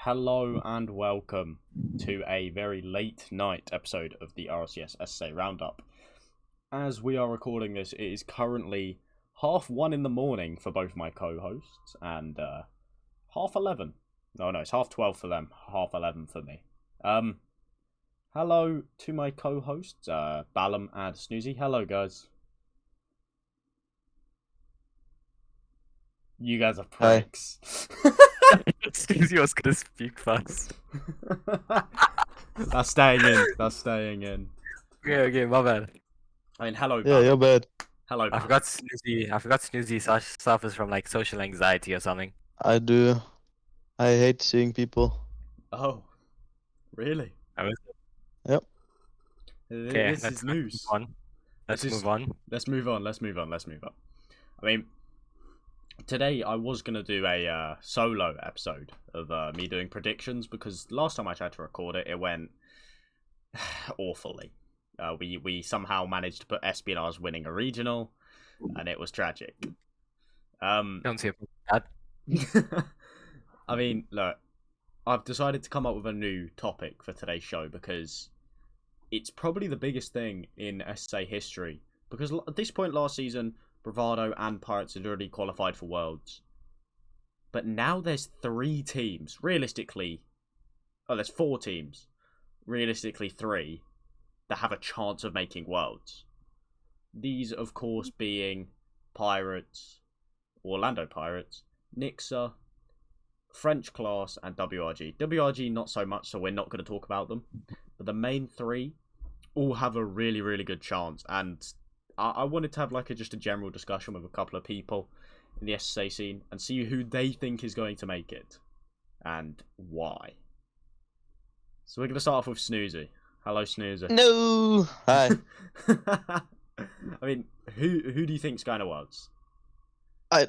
Hello and welcome to a very late night episode of the RLCS SSA Roundup. As we are recording this, it is currently 1:30 in the morning for both my co-hosts and 11:30. No, it's 12:30 for them, 11:30 for me. Hello to my co-hosts, Ballum and Snoozy. Hello, guys. You guys are pricks. Snoozy was gonna speak first. That's staying in. Okay, my bad. I mean, hello, Yeah, Ballum. you're bad. Hello, I Ballum. forgot Snoozy suffers from like social anxiety or something. I do. I hate seeing people. Oh, really? Yep. Okay, This is news. Let's This is- move on. Let's move on. I mean, today I was going to do a solo episode of me doing predictions because last time I tried to record it, it went awfully. We somehow managed to put Espionage winning a regional, and it was tragic. Don't see a problem with that. I mean, look, I've decided to come up with a new topic for today's show because it's probably the biggest thing in SSA history. Because at this point last season, Bravado and Pirates had already qualified for Worlds. But now there's 3 teams. Realistically, there's 4 teams. Realistically, 3 that have a chance of making Worlds. These, of course, being Pirates, Orlando Pirates, Nixa, French Class, and WRG. WRG not so much, so we're not going to talk about them. But the main 3 all have a really, really good chance. And I wanted to have just a general discussion with a couple of people in the SSA scene and see who they think is going to make it and why. So we're going to start off with Snoozy. Hello, Snoozy. No. Hi. I mean, who do you think's going to Worlds?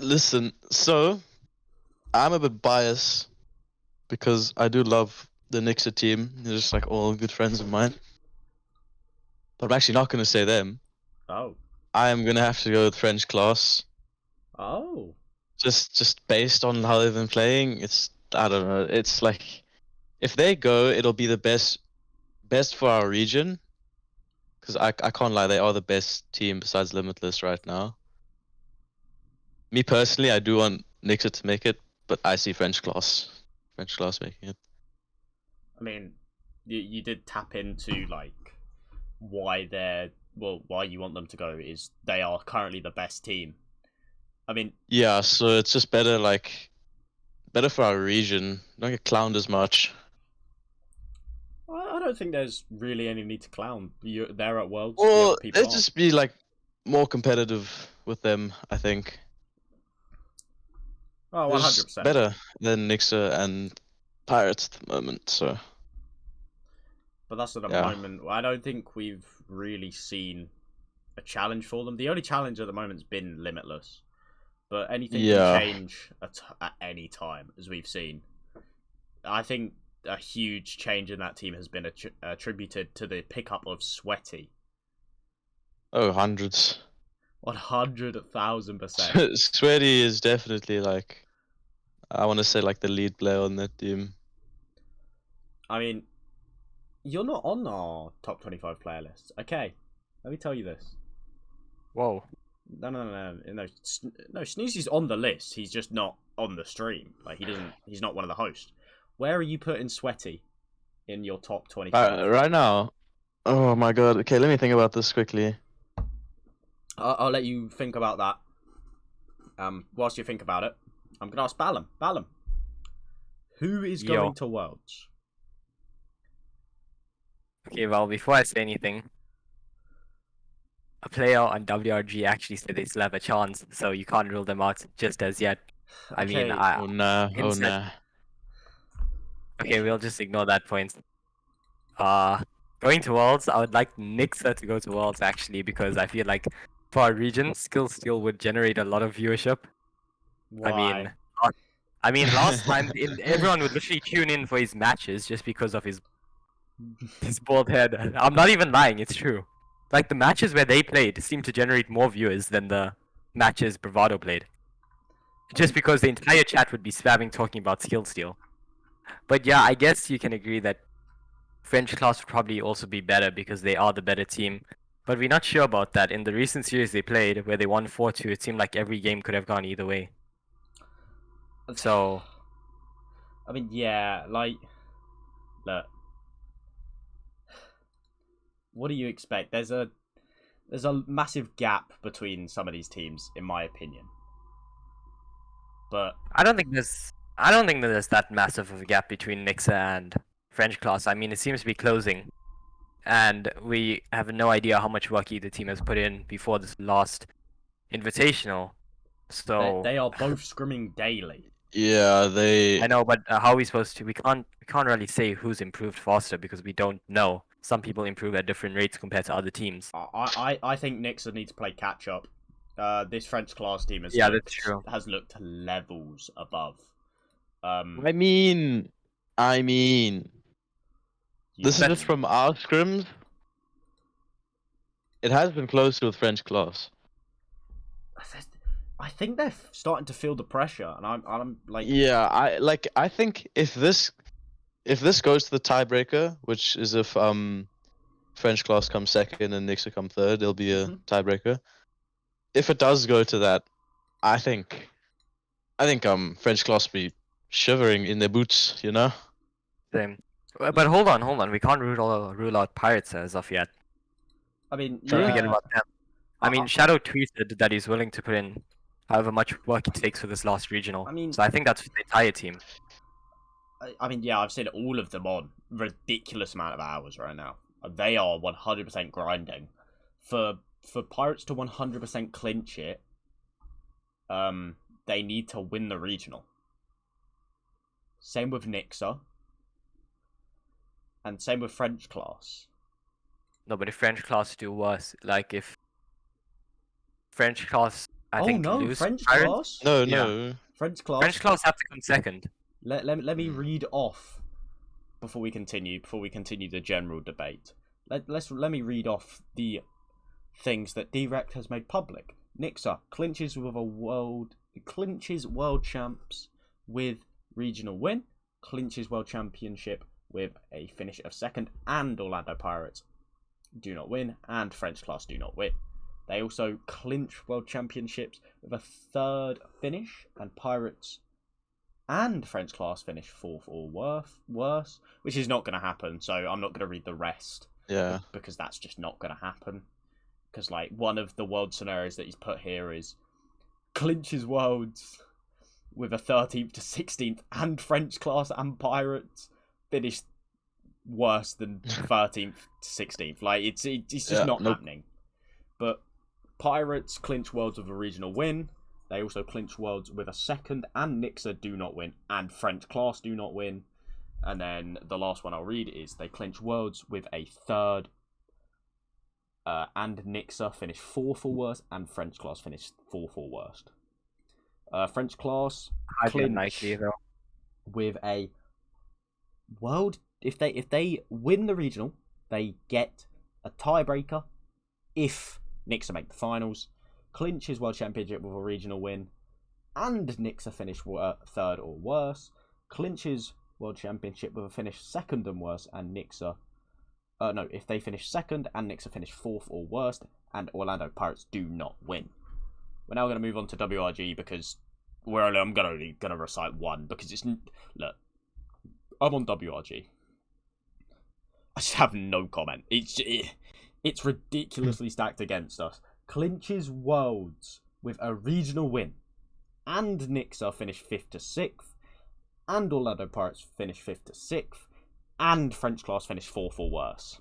Listen. So, I'm a bit biased because I do love the Nixa team. They're just like all good friends of mine. But I'm actually not going to say them. Oh. I am going to have to go with French Class. Oh. Just based on how they've been playing. I don't know. It's like if they go, it'll be the best for our region. Because I can't lie, they are the best team besides Limitless right now. Me personally, I do want Nixa to make it, but I see French Class making it. I mean, you did tap into why why you want them to go is they are currently the best team. I mean, Yeah, so it's just better for our region. Don't get clowned as much. I don't think there's really any need to clown. They're at Worlds. Well, the people it'd just be more competitive with them, I think. Oh, It's 100%. better than Nixa and Pirates at the moment, so. But that's at the Yeah. moment. I don't think we've really seen a challenge for them. The only challenge at the moment's been Limitless. But anything Yeah. can change at any time, as we've seen. I think a huge change in that team has been attributed to the pickup of Sweaty. Oh, hundreds. 100,000%. Sweaty is definitely I want to say the lead player on that team. I mean, you're not on our top 25 player list. Okay, let me tell you this. Whoa. No. Snoozy's on the list. He's just not on the stream. He's not one of the hosts. Where are you putting Sweaty in your top 25? Right now. Oh my god. Okay, let me think about this quickly. I'll let you think about that. Whilst you think about it, I'm gonna ask Ballum. Ballum, who is going to Worlds? Okay, well, before I say anything, a player on WRG actually said they still have a chance, so you can't rule them out just as yet. I mean, Okay. Oh nah. Oh Inside- nah. Okay, we'll just ignore that point. Going to Worlds, I would like Nixa to go to Worlds actually, because I feel like for our region, Skill Steal would generate a lot of viewership. Why? I mean, last time everyone would literally tune in for his matches just because of his bald head. I'm not even lying; it's true. The matches where they played seemed to generate more viewers than the matches Bravado played, just because the entire chat would be spamming talking about Skill Steal. But yeah, I guess you can agree that French class would probably also be better because they are the better team. But we're not sure about that. In the recent series they played, where they won 4-2, it seemed like every game could have gone either way. So, I mean, yeah, like, look, what do you expect? There's a massive gap between some of these teams, in my opinion. But I don't think there's that massive of a gap between Nixa and French class. I mean, it seems to be closing, and we have no idea how much work either team has put in before this last invitational. So they are both scrimming daily. Yeah, they. I know, but how are we supposed to? We can't really say who's improved faster because we don't know. Some people improve at different rates compared to other teams. I think Nixa need to play catch up. This French class team has that's true. has looked levels above. I mean, this is just from our scrims. It has been close with French class. I think they're starting to feel the pressure, and I'm like, Yeah, I think if this goes to the tiebreaker, which is if French class comes second and Nixa come third, there'll be a tiebreaker. If it does go to that, I think French class will be shivering in their boots, you know. Same. But hold on. We can't rule out Pirates as of yet. I mean, Don't forget yeah, about them. I mean, Shadow tweeted that he's willing to put in however much work it takes for this last regional. I mean- so I think that's the entire team. I mean, yeah, I've seen all of them on ridiculous amount of hours right now. They are 100% grinding. For Pirates to 100% clinch it, they need to win the regional. Same with Nixa. And same with French class. No, but if French class do worse, like if French class, I think lose French Pirates, class? No, Yeah. no. French class. French class have to come second. Let me read off before we continue the general debate. Let me read off the things that Direct has made public. Nixa clinches world champs with regional win, clinches world championship with a finish of second, and Orlando Pirates do not win, and French class do not win. They also clinch world championships with a third finish, and Pirates and French class finish fourth or worse, which is not going to happen. So I'm not going to read the rest. Yeah. Because that's just not going to happen. Because like one of the world scenarios that he's put here is clinches worlds with a 13th to 16th, and French class and Pirates finish worse than 13th to 16th. Like it's just not happening. But Pirates clinch worlds with a regional win. They also clinch worlds with a second, and Nixa do not win, and French class do not win. And then the last one I'll read is they clinch worlds with a third, and Nixa finish fourth or worse, and French class finish fourth or worst. French class clinch with a world. If they win the regional, they get a tiebreaker. If Nixa make the finals, clinches world championship with a regional win, and Nixa finish third or worse, clinches world championship with a finish second and worse, and Nixa if they finish second and Nixa finish fourth or worst, and Orlando Pirates do not win. We're now going to move on to WRG because I'm only going to recite one because look, I'm on WRG. I just have no comment. It's ridiculously stacked against us. Clinches worlds with a regional win, and Nixa finish 5th to 6th, and Orlando Pirates finish 5th to 6th, and French class finish 4th or worse.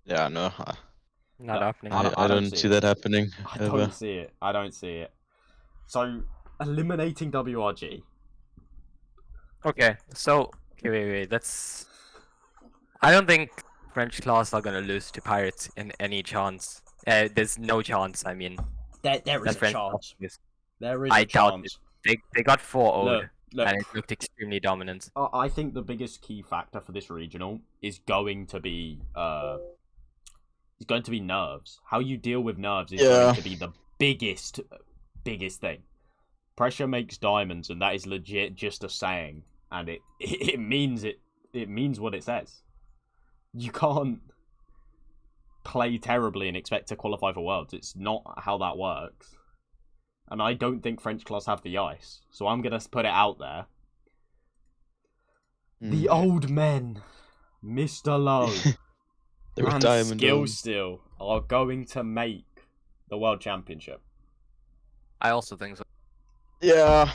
Yeah, no. Not happening. I don't see that happening. I don't see it. So, eliminating WRG. Okay, so wait. I don't think French class are gonna lose to Pirates in any chance. There's no chance. I mean, There is a French chance. class There is I a doubt chance. they got 4-0 Look, and it looked extremely dominant. I think the biggest key factor for this regional is going to be nerves. How you deal with nerves is going to be the biggest thing. Pressure makes diamonds, and that is legit just a saying. and it means what it says. You can't play terribly and expect to qualify for Worlds. It's not how that works. And I don't think French class have the ice. So I'm going to put it out there. The old men, Mr. Lowe, and Skill Steel are going to make the World Championship. I also think so. Yeah.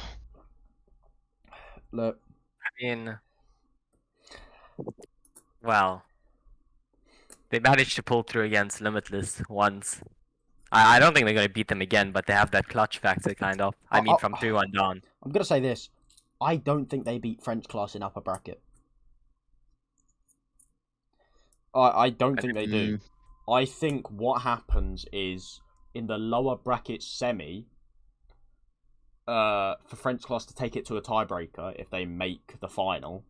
Look. I mean, well, they managed to pull through against Limitless once. I don't think they're going to beat them again, but they have that clutch factor, kind of. I mean, from 3-1 down. I'm going to say this. I don't think they beat French class in upper bracket. I don't think they do. I think what happens is, in the lower bracket semi, for French class to take it to a tiebreaker if they make the final,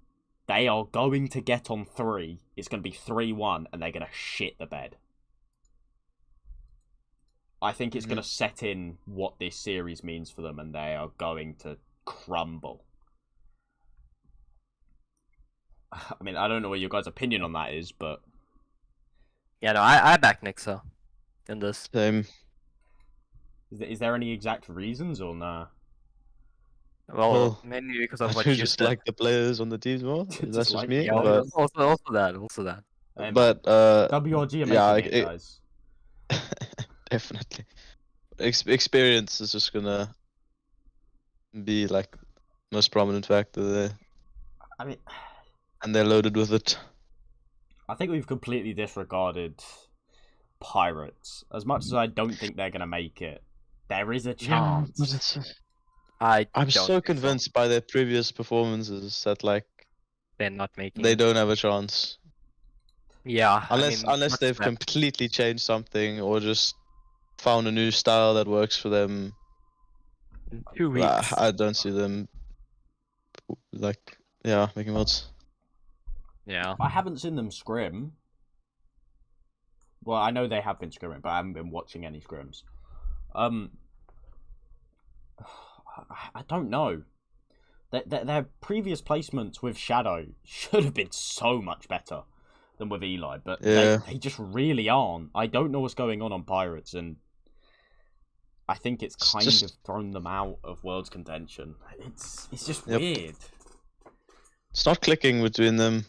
they are going to get on 3. It's going to be 3-1, and they're going to shit the bed. I think it's going to set in what this series means for them, and they are going to crumble. I mean, I don't know what your guys' opinion on that is, but... Yeah, no, I back Nixa in this. Same. Is there any exact reasons, or nah? Well, mainly because of what you just said. like the players on the teams more. That's just me. Yeah, But... also that. Hey, but WRG are making it, guys. Definitely. Experience is just gonna be like most prominent factor there. I mean, and they're loaded with it. I think we've completely disregarded Pirates. As much as I don't think they're gonna make it, there is a chance. I'm so convinced by their previous performances that like they're not making. They don't have a chance. Yeah. Unless they've completely changed something or just found a new style that works for them. In 2 weeks. I don't see them making votes. Yeah. I haven't seen them scrim. Well, I know they have been scrimming, but I haven't been watching any scrims. I don't know. Their previous placements with Shadow should have been so much better than with Eli, but they just really aren't. I don't know what's going on Pirates, and I think it's kind of thrown them out of World's contention. It's just weird. It's not clicking between them.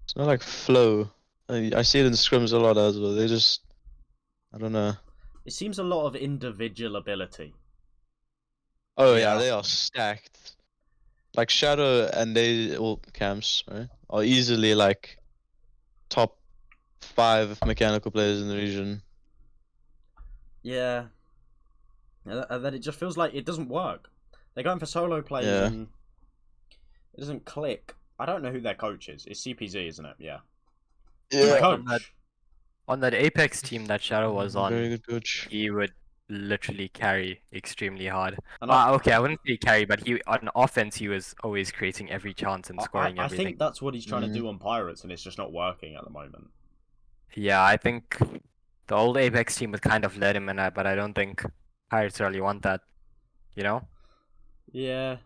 It's not like flow. I see it in scrims a lot as well. They just... I don't know. It seems a lot of individual ability. Oh yeah, they are stacked. Like Shadow and all camps, right, are easily like top 5 mechanical players in the region. Yeah. And then it just feels like it doesn't work. They're going for solo plays and it doesn't click. I don't know who their coach is. It's CPZ, isn't it? Yeah. Yeah. On that Apex team that Shadow was on, very good coach. He would literally carry extremely hard. Okay, I wouldn't say carry, but on offense he was always creating every chance and scoring everything. I think that's what he's trying to do on Pirates, and it's just not working at the moment. Yeah, I think the old Apex team would kind of let him in that, but I don't think Pirates really want that. You know? Yeah.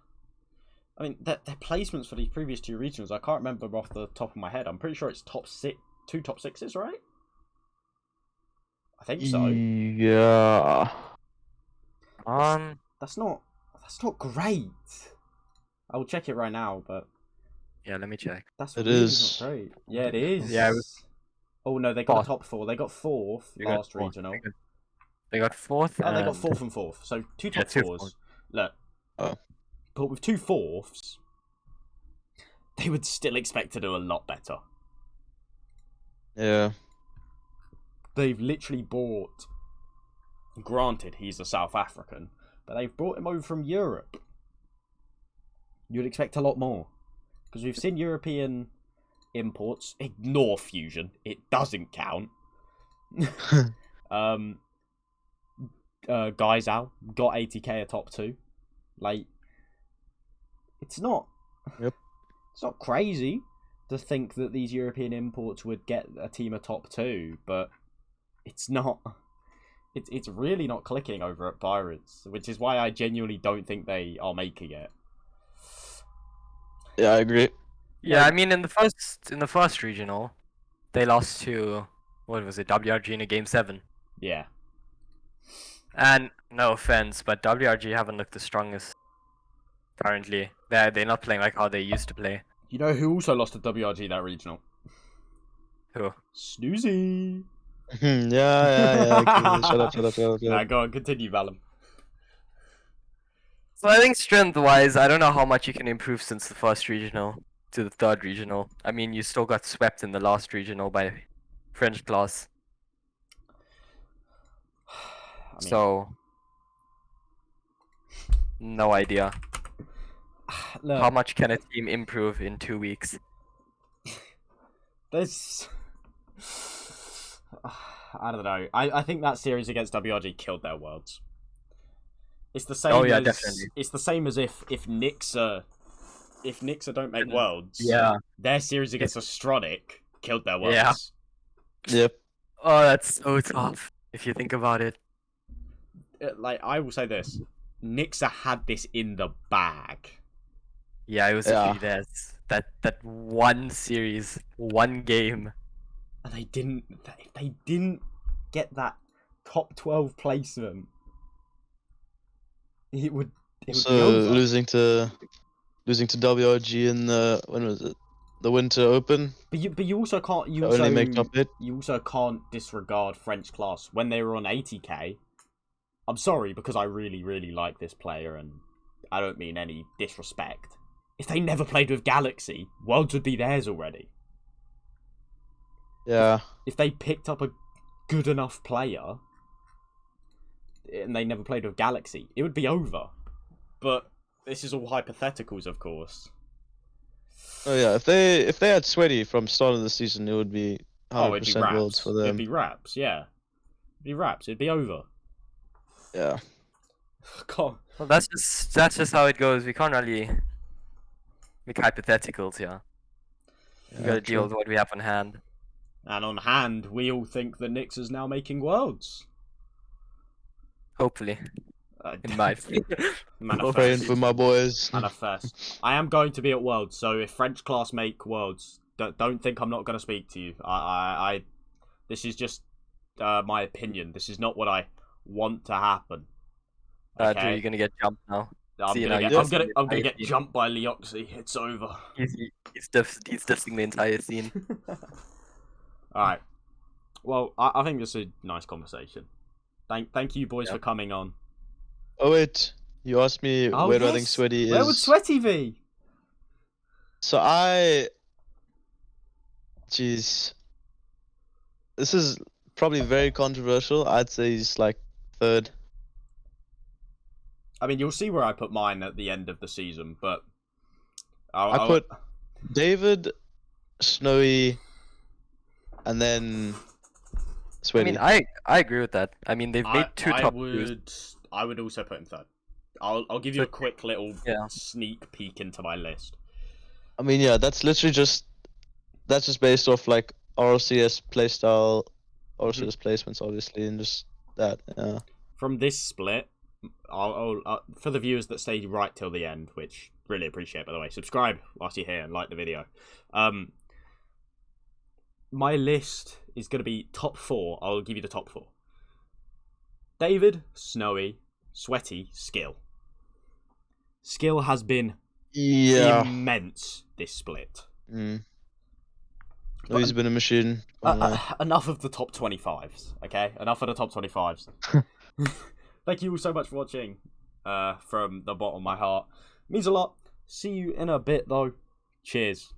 I mean, their placements for these previous 2 regionals, I can't remember off the top of my head. I'm pretty sure it's 2 top 6s, right? I think so. Yeah. That's not great. I will check it right now, but yeah, let me check. That's really not great. Yeah, it is. Yeah. Oh no, they got a top 4. They got 4th last regional. They got 4th. They got 4th and 4th. So 2 top 4s. Look. But with 2 4ths, they would still expect to do a lot better. Yeah. They've literally bought... Granted, he's a South African, but they've brought him over from Europe. You'd expect a lot more. Because we've seen European imports. Ignore Fusion. It doesn't count. Guizhou got 80k a top 2. Like, it's not... Yep. It's not crazy to think that these European imports would get a team a top 2, but it's not... It's really not clicking over at Pirates, which is why I genuinely don't think they are making it. Yeah, I agree. Yeah, I mean in the first regional, they lost to what was it, WRG in a game 7. Yeah. And no offense, but WRG haven't looked the strongest currently. They're not playing like how they used to play. You know who also lost to WRG that regional? Who? Snoozy. Yeah. Okay. Shut up. Nah, go on, continue, Valum. So I think strength-wise, I don't know how much you can improve since the first regional to the third regional. I mean, you still got swept in the last regional by French class. I mean, So, no idea. look, How much can a team improve in 2 weeks? there's. I don't know. I think that series against WRG killed their worlds. It's the same. Oh, yeah, as, definitely. It's the same as if Nixa don't make worlds. Yeah. Their series against Astronic killed their worlds. Yeah. Yep. Oh, that's so tough if you think about it. Like, I will say this: Nixa had this in the bag. Yeah, it was Yeah. actually that one series, one game. And they didn't. If they didn't get that top 12 placement, it would be So over. losing to WRG in the when was it? The Winter Open. But you also can't. You To also only make top 8. You also can't disregard French class when they were on 80k. I'm sorry, because I really, really like this player, and I don't mean any disrespect. If they never played with Galaxy, Worlds would be theirs already. Yeah. If they picked up a good enough player and they never played with Galaxy, it would be over. But this is all hypotheticals, of course. Oh yeah. If they had Sweaty from start of the season, it would be 100% It'd be worlds raps. for them. It'd be raps, yeah. It'd be raps. It'd be over. Yeah. God. Well, that's just how it goes. We can't really make hypotheticals here. We gotta deal with what we have on hand. And on hand, we all think that Nyx is now making worlds. Hopefully, in my Praying for my boys. Manifest. I am going to be at Worlds, so if French class make Worlds, don't think I'm not going to speak to you. This is just my opinion. This is not what I want to happen. Drew, you're gonna get jumped now. I'm See, gonna now get jumped by Leoxy. It's over. He's dissing the entire scene. All right. Well, I think this is a nice conversation. Thank you, boys, for coming on. Oh wait, you asked me where do I think Sweaty is? Where would Sweaty be? So jeez, this is probably very controversial. I'd say he's like third. I mean, you'll see where I put mine at the end of the season, but I put David, Snowy, and then I Sweaty. mean, I agree with that. I mean, they've made two top twos. I would also put him third. I'll give you a quick little sneak peek into my list. I mean, yeah, that's literally just based off like RLCS playstyle, RLCS placements, obviously, and just that. Yeah. From this split, I'll for the viewers that stay right till the end, which really appreciate, by the way, subscribe whilst you're here and like the video. My list is going to be top 4. I'll give you the top 4. David, Snowy, Sweaty, Skill. Skill has been immense this split. Oh, he's been a machine. Enough of the top 25s, okay? Enough of the top 25s. Thank you all so much for watching. From the bottom of my heart. Means a lot. See you in a bit, though. Cheers.